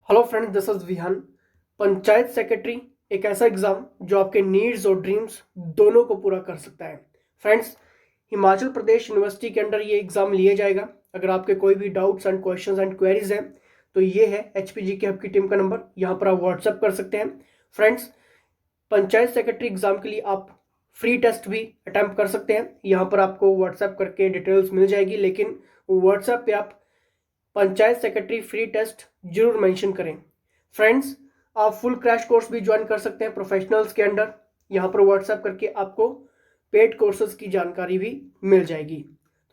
Hello friends, this is Vihaan. Panchayat secretary एक ऐसा exam जो आपके नीड्स और ड्रीम्स दोनों को पूरा कर सकता है। फ्रेंड्स, हिमाचल प्रदेश यूनिवर्सिटी के अंडर ये एग्जाम लिया जाएगा। अगर आपके कोई भी doubts and questions and queries हैं तो ये है एचपीजी के हब की टीम का नंबर, यहाँ पर आप व्हाट्सएप कर सकते हैं। फ्रेंड्स, पंचायत सेक्रेटरी एग्जाम के लिए आप फ्री टेस्ट भी अटैम्प्ट कर सकते हैं। यहाँ पर आपको व्हाट्सएप करके डिटेल्स मिल जाएगी, लेकिन व्हाट्सएप पे आप पंचायत सेक्रेटरी फ्री टेस्ट जरूर मेंशन करें। फ्रेंड्स, आप फुल क्रैश कोर्स भी ज्वाइन कर सकते हैं प्रोफेशनल्स के अंडर। यहाँ पर व्हाट्सएप करके आपको पेड कोर्सेज की जानकारी भी मिल जाएगी।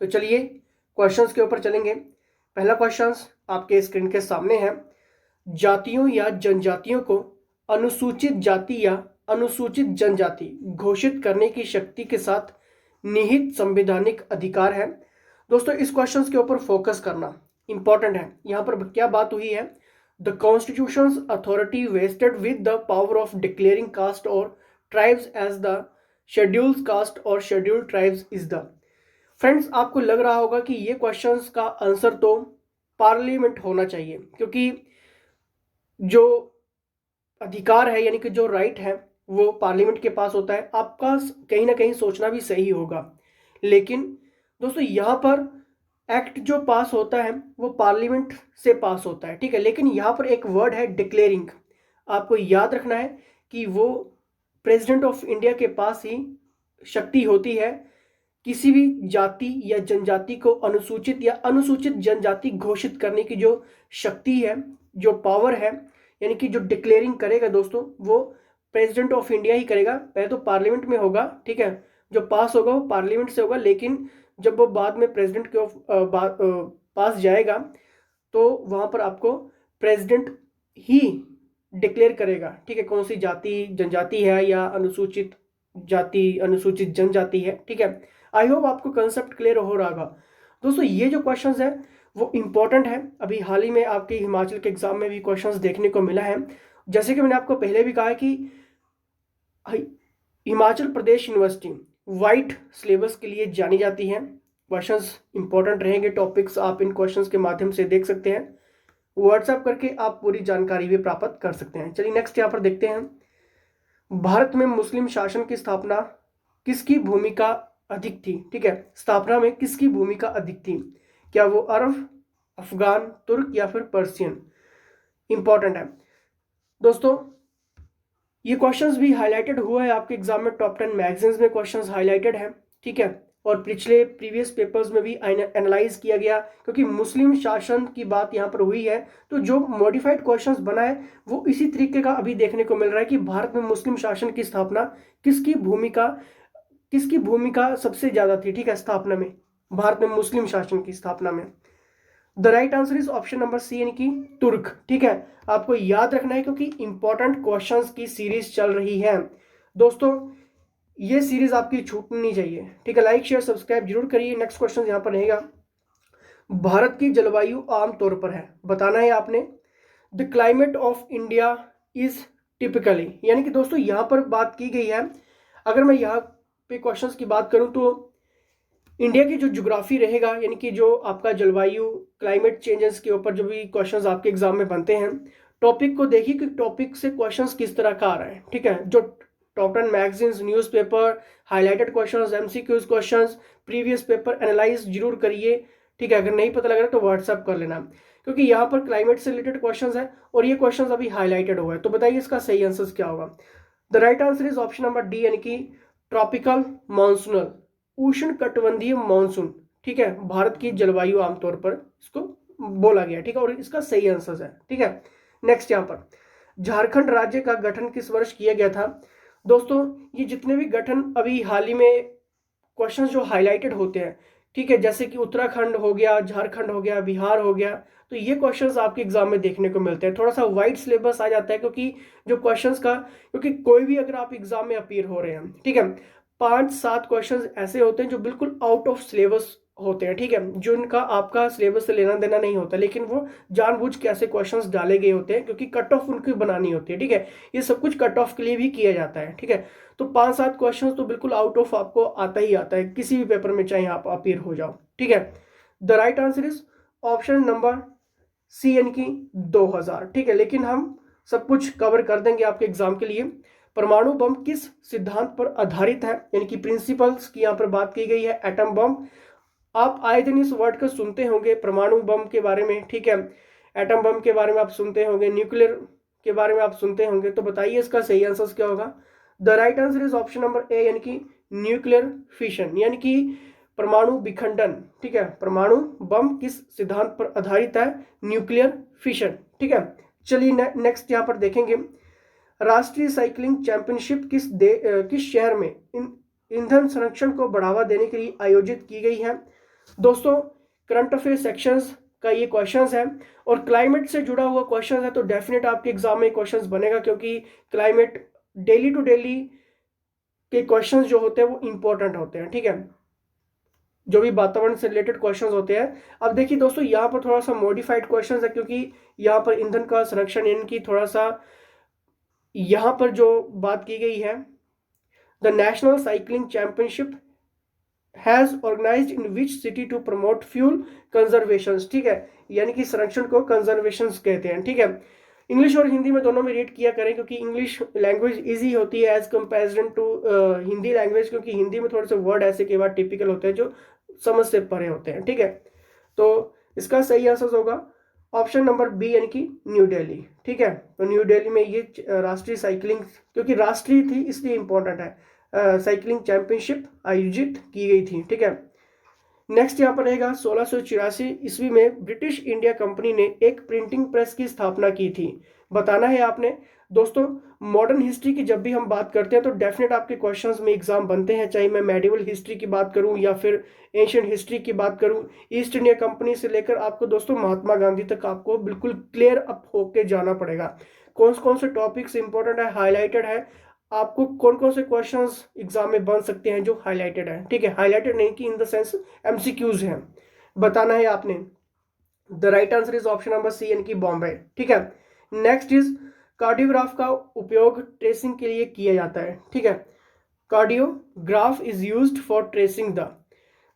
तो चलिए क्वेश्चंस के ऊपर चलेंगे। पहला क्वेश्चन आपके स्क्रीन के सामने है। जातियों या जनजातियों को अनुसूचित जाति या अनुसूचित जनजाति घोषित करने की शक्ति के साथ निहित संवैधानिक अधिकार है। दोस्तों, इस क्वेश्चन के ऊपर फोकस करना इंपॉर्टेंट है। यहां पर क्या बात हुई है? The constitution authority vested with the power of declaring caste और tribes as the scheduled caste और scheduled tribes is the. Friends, आपको लग रहा होगा कि ये क्वेश्चंस का आंसर तो पार्लियामेंट होना चाहिए, क्योंकि जो अधिकार है यानी कि जो राइट है वो पार्लियामेंट के पास होता है। आपका कहीं ना कहीं सोचना भी सही होगा, लेकिन दोस्तों यहाँ पर एक्ट जो पास होता है वो पार्लियामेंट से पास होता है, ठीक है। लेकिन यहाँ पर एक वर्ड है डिक्लेयरिंग। आपको याद रखना है कि वो प्रेसिडेंट ऑफ इंडिया के पास ही शक्ति होती है किसी भी जाति या जनजाति को अनुसूचित या अनुसूचित जनजाति घोषित करने की। जो शक्ति है, जो पावर है, यानी कि जो डिक्लेयरिंग करेगा दोस्तों, वो प्रेसिडेंट ऑफ इंडिया ही करेगा। पहले तो पार्लियामेंट में होगा, ठीक है, जो पास होगा वो पार्लियामेंट से होगा, लेकिन जब वो बाद में प्रेसिडेंट के पास जाएगा तो वहां पर आपको प्रेसिडेंट ही डिक्लेयर करेगा, ठीक है, कौन सी जाति जनजाति है या अनुसूचित जाति अनुसूचित जनजाति है, ठीक है। आई होप आपको कंसेप्ट क्लियर हो रहा होगा। दोस्तों, ये जो क्वेश्चंस है वो इंपॉर्टेंट है। अभी हाल ही में आपके हिमाचल के एग्जाम में भी क्वेश्चंस देखने को मिला है। जैसे कि मैंने आपको पहले भी कहा है कि Himachal Pradesh university white syllabus के लिए जानी जाती है। क्वेश्चंस इंपॉर्टेंट रहेंगे, टॉपिक्स आप इन क्वेश्चंस के माध्यम से देख सकते हैं। व्हाट्सएप करके आप पूरी जानकारी भी प्राप्त कर सकते हैं। चलिए नेक्स्ट यहाँ पर देखते हैं। भारत में मुस्लिम शासन की स्थापना किसकी भूमिका अधिक थी, ठीक है। स्थापना में किसकी भूमिका अधिक थी? क्या वो अरब, अफगान, तुर्क या फिर पर्शियन? इंपॉर्टेंट है दोस्तों। ये क्वेश्चंस भी हाईलाइटेड हुआ है आपके एग्जाम में, टॉप 10 मैगजीन्स में क्वेश्चंस हाईलाइटेड है, ठीक है। और पिछले प्रीवियस पेपर्स में भी एनालाइज किया गया, क्योंकि मुस्लिम शासन की बात यहाँ पर हुई है। तो जो मॉडिफाइड क्वेश्चंस बना है वो इसी तरीके का अभी देखने को मिल रहा है कि भारत में मुस्लिम शासन की स्थापना किसकी भूमिका सबसे ज्यादा थी, ठीक है, स्थापना में, भारत में मुस्लिम शासन की स्थापना में। The right answer is option number C, यानी कि तुर्क, ठीक है। आपको याद रखना है क्योंकि इंपॉर्टेंट क्वेश्चंस की सीरीज चल रही है दोस्तों। ये सीरीज आपकी छूटनी नहीं चाहिए, ठीक है। लाइक शेयर सब्सक्राइब जरूर करिए। नेक्स्ट क्वेश्चन यहां पर रहेगा। भारत की जलवायु आमतौर पर है, बताना है आपने। The climate of India is typically, यानी कि दोस्तों यहां पर बात की गई है। अगर मैं यहाँ पे क्वेश्चंस की बात करूं तो इंडिया की जो ज्योग्राफी रहेगा, यानी कि जो आपका जलवायु क्लाइमेट चेंजेस के ऊपर जो भी क्वेश्चंस आपके एग्जाम में बनते हैं, टॉपिक को देखिए कि टॉपिक से क्वेश्चंस किस तरह का आ रहा है, ठीक है। जो top 10 magazines, newspaper, highlighted questions, MCQs questions, previous paper analyse जरूर करिए, ठीक है। अगर नहीं पता लग रहा तो व्हाट्सअप कर लेना, क्योंकि यहाँ पर क्लाइमेट से रिलेटेड क्वेश्चंस है और ये क्वेश्चंस अभी हाईलाइटेड हुआ है। तो बताइए इसका सही आंसर क्या होगा? The right answer is option number D, यानी कि ट्रॉपिकल मानसूनल, उष्ण कटिबंधीय मानसून, ठीक है। भारत की जलवायु आमतौर पर इसको बोला गया, ठीक है, और इसका सही आंसर है, ठीक है। नेक्स्ट यहाँ पर झारखंड राज्य का गठन किस वर्ष किया गया था? दोस्तों, ये जितने भी गठन अभी हाल ही में क्वेश्चंस जो हाईलाइटेड होते हैं, ठीक है, जैसे कि उत्तराखंड हो गया, झारखंड हो गया, बिहार हो गया, तो ये क्वेश्चंस आपके एग्जाम में देखने को मिलते हैं। थोड़ा सा वाइड सिलेबस आ जाता है, क्योंकि जो क्वेश्चंस का, क्योंकि कोई भी अगर आप एग्जाम में अपीयर हो रहे हैं, ठीक है, 5-7 क्वेश्चंस ऐसे होते हैं जो बिल्कुल आउट ऑफ सिलेबस होते हैं, ठीक है, जिनका आपका सिलेबस से लेना देना नहीं होता, लेकिन वो जानबूझ के ऐसे क्वेश्चंस डाले गए होते हैं क्योंकि कट ऑफ उनकी बनानी होती है, ठीक है। ये सब कुछ कट ऑफ के लिए भी किया जाता है, ठीक है। तो 5-7 क्वेश्चंस तो बिल्कुल आउट ऑफ आपको आता ही आता है किसी भी पेपर में, चाहे आप अपीयर हो जाओ, ठीक है। The right answer is option number C यानी कि 2000। ठीक है, लेकिन हम सब कुछ कवर कर देंगे आपके एग्जाम के लिए। परमाणु बम किस सिद्धांत पर आधारित है, यानी कि प्रिंसिपल्स की यहाँ पर बात की गई है। एटम बम, आप आए दिन इस वर्ड को सुनते होंगे परमाणु बम के बारे में। ठीक है, एटम बम के बारे में आप सुनते होंगे, न्यूक्लियर के बारे में आप सुनते होंगे। तो बताइए इसका सही आंसर क्या होगा। The right answer is option number A, यानी कि न्यूक्लियर फिशन, यानी कि परमाणु विखंडन। ठीक है, परमाणु बम किस सिद्धांत पर आधारित है, न्यूक्लियर फिशन। ठीक है, चलिए नेक्स्ट यहाँ पर देखेंगे। राष्ट्रीय साइकिलिंग चैंपियनशिप किस शहर में ईंधन संरक्षण को बढ़ावा देने के लिए आयोजित की गई है। दोस्तों, करंट अफेयर सेक्शंस का ये क्वेश्चंस है और क्लाइमेट से जुड़ा हुआ क्वेश्चन है, तो डेफिनेट आपके एग्जाम में क्वेश्चंस बनेगा, क्योंकि क्लाइमेट डेली टू डेली के क्वेश्चंस जो होते हैं वो इंपॉर्टेंट होते हैं। ठीक है, जो भी वातावरण से रिलेटेड क्वेश्चंस होते हैं। अब देखिए दोस्तों, यहाँ पर थोड़ा सा मॉडिफाइड क्वेश्चंस है, क्योंकि यहाँ पर ईंधन का संरक्षण इनकी थोड़ा सा यहाँ पर जो बात की गई है, the national cycling championship has organized in which city to promote fuel conservation. ठीक है, यानी कि संरक्षण को कंजर्वेशन कहते हैं। ठीक है, इंग्लिश और हिंदी में दोनों में रीड किया करें, क्योंकि इंग्लिश लैंग्वेज इजी होती है as comparison to Hindi language, क्योंकि हिंदी में थोड़े से वर्ड ऐसे कई बार टिपिकल होते हैं जो समझ से परे होते हैं। ठीक है, तो इसका सही आंसर होगा ऑप्शन नंबर बी, यानी कि न्यू दिल्ली। ठीक है, तो न्यू दिल्ली में ये राष्ट्रीय साइकिलिंग, क्योंकि राष्ट्रीय थी इसलिए इंपॉर्टेंट है, साइकिलिंग चैंपियनशिप आयोजित की गई थी। ठीक है, नेक्स्ट यहाँ पर रहेगा 1684 ईस्वी में ब्रिटिश इंडिया कंपनी ने एक प्रिंटिंग प्रेस की स्थापना की थी। बताना है आपने। दोस्तों, मॉडर्न हिस्ट्री की जब भी हम बात करते हैं तो डेफिनेट आपके क्वेश्चंस में एग्जाम बनते हैं, चाहे मैं मेडिवल हिस्ट्री की बात करूं या फिर एंशियंट हिस्ट्री की बात करूं। ईस्ट इंडिया कंपनी से लेकर आपको दोस्तों महात्मा गांधी तक आपको बिल्कुल क्लियर अप होके जाना पड़ेगा। कौन कौन से टॉपिक्स इंपॉर्टेंट है, हाईलाइटेड है, आपको कौन कौन से क्वेश्चंस एग्जाम में बन सकते हैं जो हाईलाइटेड है। ठीक है, हाईलाइटेड नहीं कि इन द सेंस एमसीक्यूज हैं, बताना है आपने। The right answer is option number C, यानी कि बॉम्बे। ठीक है, नेक्स्ट इज कार्डियोग्राफ का उपयोग ट्रेसिंग के लिए किया जाता है। ठीक है, cardiograph is used for tracing the,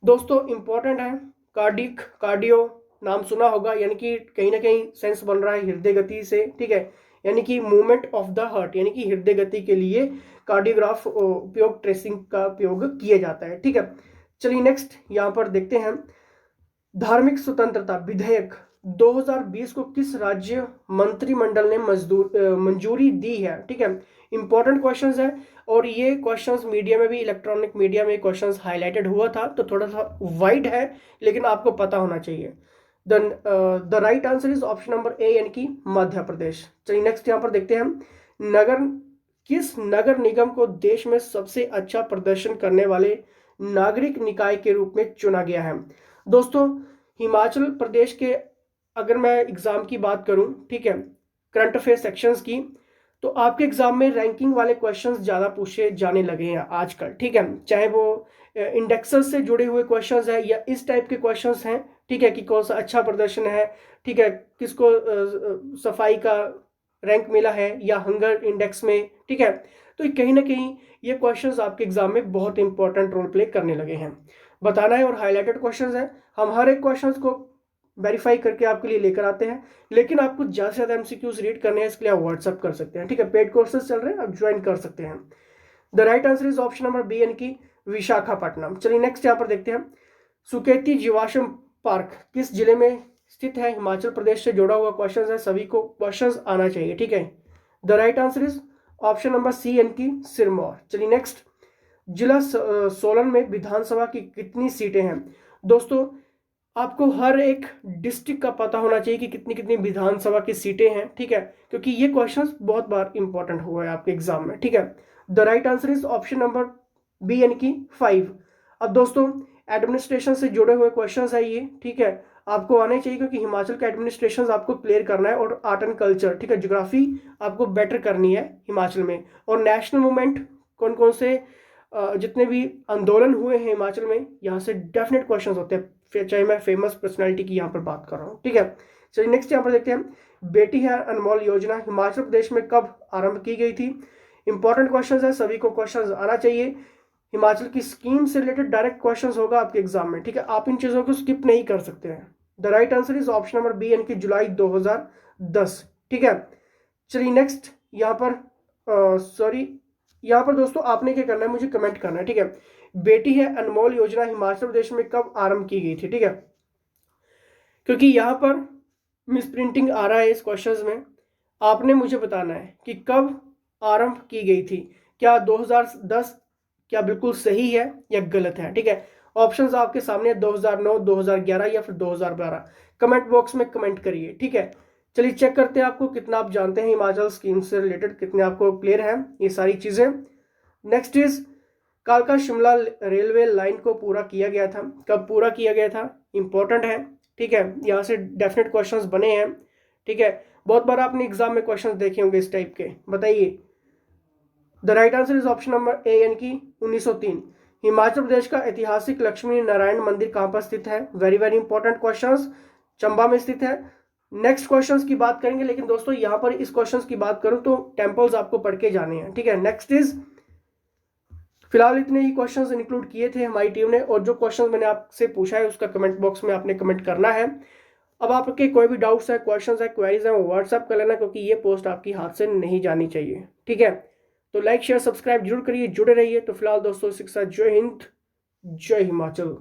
दोस्तों इंपॉर्टेंट है। कार्डियो नाम सुना होगा, यानी कि कहीं ना कहीं सेंस बन रहा है हृदय गति से। ठीक है, यानी कि मूवमेंट ऑफ द हार्ट, यानी कि हृदय गति के लिए कार्डियोग्राफ उपयोग ट्रेसिंग का उपयोग किया जाता है। ठीक है, चलिए नेक्स्ट यहां पर देखते हैं। धार्मिक स्वतंत्रता विधेयक 2020 को किस राज्य मंत्रिमंडल ने मंजूरी दी है। ठीक है, इंपॉर्टेंट क्वेश्चंस है और ये क्वेश्चंस मीडिया में भी, इलेक्ट्रॉनिक मीडिया में क्वेश्चंस हाईलाइटेड हुआ था, तो थोड़ा सा वाइड है लेकिन आपको पता होना चाहिए। The right answer is option number A, यानी कि मध्य प्रदेश। चलिए नेक्स्ट यहाँ पर देखते हैं हम। किस नगर निगम को देश में सबसे अच्छा प्रदर्शन करने वाले नागरिक निकाय के रूप में चुना गया है। दोस्तों, हिमाचल प्रदेश के, अगर मैं एग्जाम की बात करूं, ठीक है, करंट अफेयर सेक्शंस की, तो आपके एग्जाम में रैंकिंग वाले क्वेश्चंस ज़्यादा पूछे जाने लगे हैं आजकल। ठीक है, चाहे वो इंडेक्सेस से जुड़े हुए क्वेश्चंस हैं या इस टाइप के क्वेश्चंस हैं। ठीक है, कि कौन सा अच्छा प्रदर्शन है, ठीक है, किसको सफाई का रैंक मिला है या हंगर इंडेक्स में। ठीक है, तो कहीं ना कहीं ये क्वेश्चंस आपके एग्जाम में बहुत इंपॉर्टेंट रोल प्ले करने लगे हैं, बताना है। और हाईलाइटेड क्वेश्चंस हैं, हम हर एक क्वेश्चंस को वेरीफाई करके आपके लिए लेकर आते हैं, लेकिन आपको ज़्यादा से ज़्यादा एमसीक्यूज रीड करने हैं, इसके लिए आप व्हाट्सअप कर सकते हैं। ठीक है, पेड कोर्सेज चल रहे हैं, आप ज्वाइन कर सकते हैं। The right answer is option number B, यानी कि विशाखापट्टनम। चलिए नेक्स्ट यहाँ पर देखते हैं। सुकेती जीवाश्म पार्क किस जिले में स्थित है, हिमाचल प्रदेश से जुड़ा हुआ क्वेश्चन है, सभी को क्वेश्चन आना चाहिए। ठीक है, the right answer is option number C, यानी कि सिरमौर। चलिए नेक्स्ट, जिला सोलन में विधानसभा की कितनी सीटें हैं। दोस्तों, आपको हर एक डिस्ट्रिक्ट का पता होना चाहिए कि कितनी कितनी विधानसभा की सीटें हैं। ठीक है, क्योंकि ये क्वेश्चंस बहुत बार इंपॉर्टेंट हुआ है आपके एग्जाम में। ठीक है, the right answer is option number B, यानी कि 5। अब दोस्तों, एडमिनिस्ट्रेशन से जुड़े हुए क्वेश्चंस है ये। ठीक है, आपको आने चाहिए, क्योंकि हिमाचल का एडमिनिस्ट्रेशन आपको क्लियर करना है, और आर्ट एंड कल्चर, ठीक है, ज्योग्राफी आपको बेटर करनी है हिमाचल में। और नेशनल मूवमेंट, कौन कौन से जितने भी आंदोलन हुए हैं हिमाचल में, यहाँ से डेफिनेट क्वेश्चन होते हैं, फिर चाहे मैं फेमस पर्सनैलिटी की यहाँ पर बात कर रहा हूँ। ठीक है, चलिए नेक्स्ट यहाँ पर देखते हैं। बेटी है अनमोल योजना हिमाचल प्रदेश में कब आरंभ की गई थी। इंपॉर्टेंट क्वेश्चन है, सभी को क्वेश्चन आना चाहिए। हिमाचल की स्कीम से रिलेटेड डायरेक्ट क्वेश्चन होगा आपके एग्जाम में। ठीक है, आप इन चीज़ों को स्किप नहीं कर सकते हैं। The right answer is option number B, यानी कि जुलाई 2010। ठीक है, चलिए नेक्स्ट यहाँ पर सॉरी, यहाँ पर दोस्तों आपने क्या करना है, मुझे कमेंट करना है। ठीक है, बेटी है अनमोल योजना हिमाचल प्रदेश में कब आरंभ की गई थी? ठीक है, क्योंकि यहाँ पर मिस प्रिंटिंग आ रहा है इस क्वेश्चंस में, आपने मुझे बताना है कि कब आरंभ की गई थी। क्या 2010 क्या बिल्कुल सही है या गलत है? ठीक है, ऑप्शंस आपके सामने 2009, 2011 या फिर 2012। कमेंट बॉक्स में कमेंट करिए। ठीक है, चलिए चेक करते हैं आपको कितना आप जानते हैं हिमाचल स्कीम से रिलेटेड, कितने आपको क्लियर है ये सारी चीजें। नेक्स्ट इज कालका शिमला रेलवे लाइन को पूरा किया गया था, कब पूरा किया गया था? इंपॉर्टेंट है। ठीक है, यहाँ से डेफिनेट क्वेश्चंस बने हैं। ठीक है, बहुत बार आपने एग्जाम में क्वेश्चंस देखे होंगे इस टाइप के, बताइए। The right answer is option number A, यानी कि 1903। हिमाचल प्रदेश का ऐतिहासिक लक्ष्मी नारायण मंदिर कहाँ पर स्थित है? Very very important questions, Chamba में स्थित है। नेक्स्ट क्वेश्चंस की बात करेंगे, लेकिन दोस्तों यहाँ पर इस क्वेश्चंस की बात करूं तो टेम्पल्स आपको पढ़ के जाने हैं। ठीक है, नेक्स्ट इज, फिलहाल इतने ही क्वेश्चंस इंक्लूड किए थे हमारी टीम ने, और जो क्वेश्चंस मैंने आपसे पूछा है उसका कमेंट बॉक्स में आपने कमेंट करना है। अब आपके कोई भी डाउट्स है, क्वेश्चंस है, क्वेरीज है, वो व्हाट्सअप कर लेना, क्योंकि ये पोस्ट आपकी हाथ से नहीं जानी चाहिए। ठीक है, तो लाइक शेयर सब्सक्राइब जरूर करिए, जुड़े रहिए। तो फिलहाल दोस्तों इसी के साथ जय हिंद, जय हिमाचल।